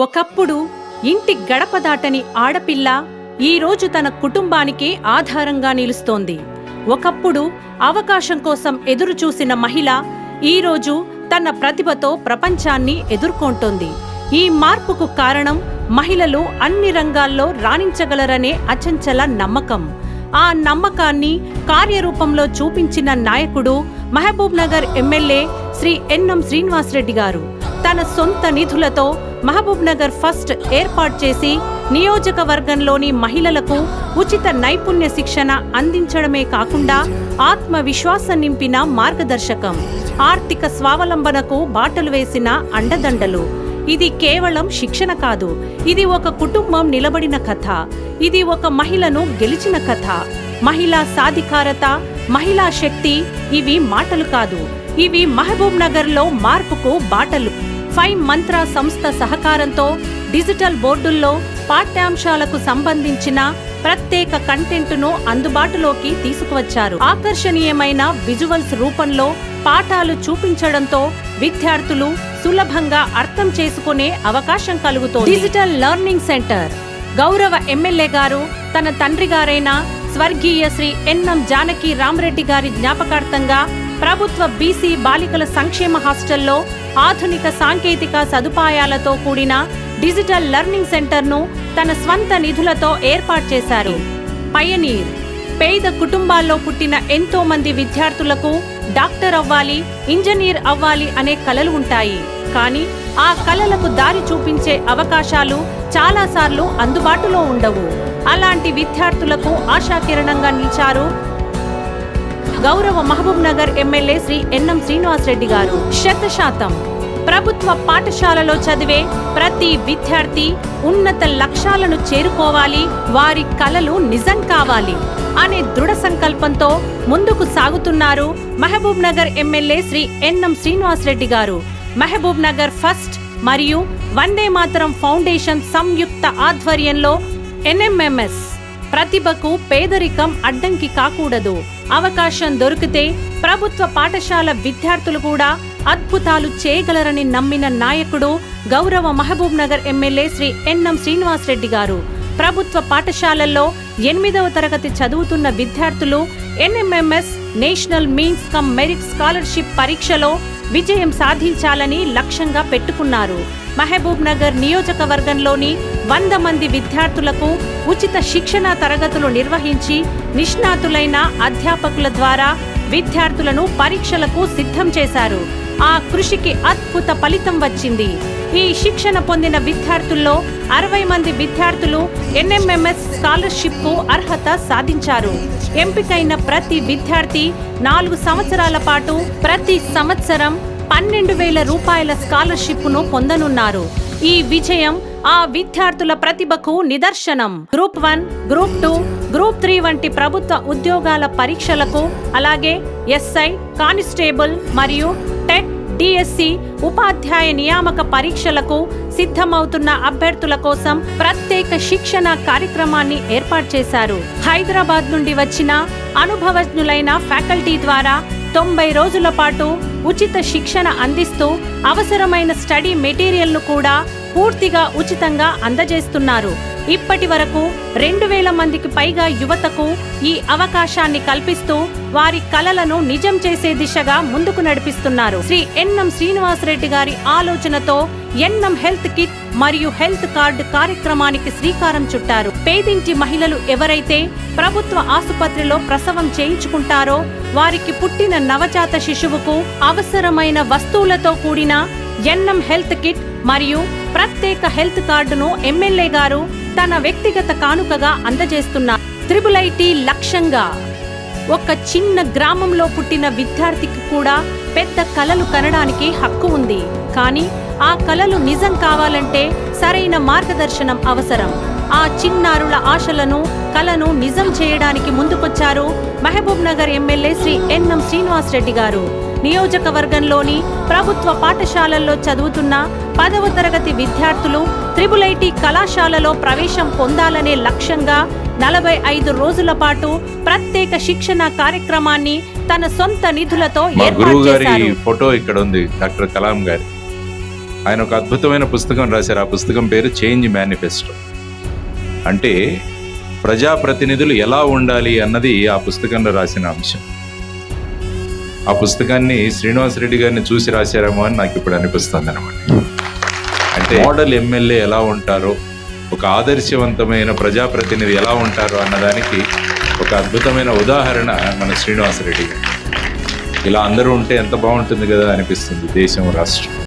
ఒకప్పుడు ఇంటి గడప దాటని ఆడపిల్ల ఈరోజు తన కుటుంబానికి ఆధారంగా నిలుస్తోంది. ఒకప్పుడు అవకాశం కోసం ఎదురుచూసిన మహిళ ఈరోజు తన ప్రతిభతో ప్రపంచాన్ని ఎదుర్కొంటోంది. ఈ మార్పుకు కారణం మహిళలు అన్ని రంగాల్లో రాణించగలరనే అచంచల నమ్మకం. ఆ నమ్మకాన్ని కార్యరూపంలో చూపించిన నాయకుడు మహబూబ్ నగర్ ఎమ్మెల్యే శ్రీ ఎన్ఎం శ్రీనివాసరెడ్డి గారు. తన సొంత నిధులతో మహబూబ్ నగర్ ఫస్ట్ ఏర్పాటు చేసి నియోజకవర్గంలోని మహిళలకు ఉచిత నైపుణ్య శిక్షణ అందించడమే కాకుండా ఆత్మవిశ్వాసం నింపిన మార్గదర్శకం, ఆర్థిక స్వావలంబనకు బాటలు వేసిన అండదండలు. ఇది కేవలం శిక్షణ కాదు, ఇది ఒక కుటుంబం నిలబడిన కథ. ఇది ఒక మహిళను గెలిచిన కథ. మహిళా సాధికారత, మహిళా శక్తి ఇవి మాటలు కాదు, ఇవి మహబూబ్ నగర్లో మార్పుకు బాటలు. 5 మంత్ర సంస్థ సహకారంతో డిజిటల్ బోర్డుల్లో పాఠ్యాంశాలకు సంబంధించిన ప్రత్యేక కంటెంట్ను అందుబాటులోకి తీసుకువచ్చారు. ఆకర్షణీయమైన విజువల్స్ రూపంలో పాఠాలు చూపించడంతో విద్యార్థులు సులభంగా అర్థం చేసుకునే అవకాశం కలుగుతోంది. డిజిటల్ లెర్నింగ్ సెంటర్ గౌరవ ఎమ్మెల్యే గారు తన తండ్రి గారైన స్వర్గీయ శ్రీ ఎన్ఎం జానకి రామరెడ్డి గారి జ్ఞాపకార్థంగా ప్రభుత్వ బీసీ బాలికల సంక్షేమ హాస్టల్లో ఆధునిక సాంకేతిక సదుపాయాలతో కూడిన డిజిటల్ లెర్నింగ్ సెంటర్ను తన స్వంత నిధులతో ఏర్పాటు చేశారు. పయనీర్ పేద కుటుంబాల్లో పుట్టిన ఎంతో మంది విద్యార్థులకు డాక్టర్ అవ్వాలి, ఇంజనీర్ అవ్వాలి అనే కలలు ఉంటాయి. కానీ ఆ కలలకు దారి చూపించే అవకాశాలు చాలాసార్లు అందుబాటులో ఉండవు. అలాంటి విద్యార్థులకు ఆశాకిరణంగా నిలిచారు గౌరవ మహబూబ్ నగర్ ఎమ్మెల్యే శ్రీ ఎన్ఎం శ్రీనివాసరెడ్డి గారు. 100% ప్రభుత్వ పాఠశాలలో చదివే ప్రతి విద్యార్థి ఉన్నత లక్ష్యాలను చేరుకోవాలి, వారి కలలు నిజం కావాలి అనే దృఢ సంకల్పంతో ముందుకు సాగుతున్నారు మహబూబ్ నగర్ ఎమ్మెల్యే శ్రీ ఎన్ఎం శ్రీనివాసరెడ్డి గారు. మహబూబ్ నగర్ ఫస్ట్ మరియు వందే మాతరం ఫౌండేషన్ సంయుక్త ఆధ్వర్యంలో ఎన్ఎంఎంఎస్ ప్రతిభకు పేదరికం అడ్డంకి కాకూడదు. అవకాశం దొరికితే ప్రభుత్వ పాఠశాల విద్యార్థులు కూడా అద్భుతాలు చేయగలరని నమ్మిన నాయకుడు గౌరవ మహబూబ్ నగర్ ఎమ్మెల్యే శ్రీ ఎన్ఎం శ్రీనివాసరెడ్డి గారు. ప్రభుత్వ పాఠశాలల్లో 8వ తరగతి చదువుతున్న విద్యార్థులు NMMS national means come merit scholarship పరీక్షలో విజయం సాధించాలని లక్ష్యంగా పెట్టుకున్నారు. మహబూబ్ నగర్ నియోజకవర్గంలోని 100 మంది విద్యార్థులకు ఉచిత శిక్షణ తరగతులు నిర్వహించి నిష్ణాతులైన అధ్యాపకుల ద్వారా విద్యార్థులను పరీక్షలకు సిద్ధం చేశారు. ఆ కృషికి అద్భుత ఫలితం వచ్చింది. ఈ శిక్షణ పొందిన విద్యార్థుల్లో 60 మంది విద్యార్థులు ఎన్ఎంఎంఎస్ స్కాలర్షిప్ కు అర్హత సాధించారు. ఎంపికైన ప్రతి విద్యార్థి 4 సంవత్సరాల పాటు ప్రతి సంవత్సరం 12,000 రూపాయల స్కాలర్షిప్ ను పొందనున్నారు. ఈ విజయం ఆ విద్యార్థుల ప్రతిభకు నిదర్శనం. గ్రూప్ 1, గ్రూప్ 2, గ్రూప్ 3 వంటి ప్రభుత్వ ఉద్యోగాల పరీక్షలకు, అలాగే ఎస్ఐ, కానిస్టేబుల్ మరియు టెట్, డిఎస్సి ఉపాధ్యాయ నియామక పరీక్షలకు సిద్ధమవుతున్న అభ్యర్థుల కోసం ప్రత్యేక శిక్షణ కార్యక్రమాన్ని ఏర్పాటు చేశారు. హైదరాబాద్ నుండి వచ్చిన అనుభవజ్ఞులైన ఫ్యాకల్టీ ద్వారా 90 రోజుల పాటు ఉచిత శిక్షణ అందిస్తూ అవసరమైన స్టడీ మెటీరియల్ను కూడా పూర్తిగా ఉచితంగా అందజేస్తున్నారు. ఇప్పటి వరకు 2,000 మందికి పైగా యువతకు ఈ అవకాశాన్ని కల్పిస్తూ వారి కలలను నిజం చేసే దిశగా ముందుకు నడిపిస్తున్నారు. శ్రీ ఎన్ఎం శ్రీనివాసరెడ్డి గారి ఆలోచనతో ఎన్ఎం హెల్త్ కిట్ మరియు హెల్త్ కార్డు కార్యక్రమానికి శ్రీకారం చుట్టారు. పేదింటి మహిళలు ఎవరైతే ప్రభుత్వ ఆసుపత్రిలో ప్రసవం చేయించుకుంటారో వారికి పుట్టిన నవజాత శిశువుకు అవసరమైన వస్తువులతో కూడిన ఎన్ఎం హెల్త్ కిట్ మరియు ప్రత్యేక హెల్త్ కార్డును ఎమ్మెల్యే గారు తన వ్యక్తిగత కానుకగా అందజేస్తున్నారు. IIIT లక్ష్యంగా ఒక చిన్న గ్రామంలో పుట్టిన విద్యార్థికి కూడా పెద్ద కలలు కనడానికి హక్కు ఉంది. కానీ ఆ కలలు నిజం కావాలంటే సరైన మార్గదర్శనం అవసరం. ఆ చిన్నారుల ఆశలను, కలను నిజం చేయడానికి ముందుకొచ్చారు మహబూబ్ నగర్ ఎమ్మెల్యే శ్రీ ఎన్ఎం శ్రీనివాసరెడ్డి గారు. నియోజకవర్గంలోని ప్రభుత్వ పాఠశాలల్లో చదువుతున్న 10వ తరగతి విద్యార్థులు IIIT కళాశాలలో ప్రవేశం పొందాలనే లక్ష్యంగా 45 రోజుల పాటు ప్రత్యేక శిక్షణ కార్యక్రమాన్ని తన సొంత నిధులతో ఏర్పాటు చేశారు. ఫోటో ఇక్కడ ఉంది, డాక్టర్ కలాం గారి. ఆయన ఒక అద్భుతమైన పుస్తకం రాశారు. ఆ పుస్తకం పేరు చేంజ్ మేనిఫెస్టో. అంటే ప్రజాప్రతినిధులు ఎలా ఉండాలి అన్నది ఆ పుస్తకంలో రాసిన అంశం. ఆ పుస్తకాన్ని శ్రీనివాస్ రెడ్డి గారిని చూసి రాశారేమో అని నాకు ఇప్పుడు అనిపిస్తుంది అనమాట. అంటే మోడల్ ఎమ్మెల్యే ఎలా ఉంటారో, ఒక ఆదర్శవంతమైన ప్రజాప్రతినిధి ఎలా ఉంటారో అన్నదానికి ఒక అద్భుతమైన ఉదాహరణ మన శ్రీనివాస్ రెడ్డి గారు. ఇలా అందరూ ఉంటే ఎంత బాగుంటుంది కదా అనిపిస్తుంది దేశం, రాష్ట్రం.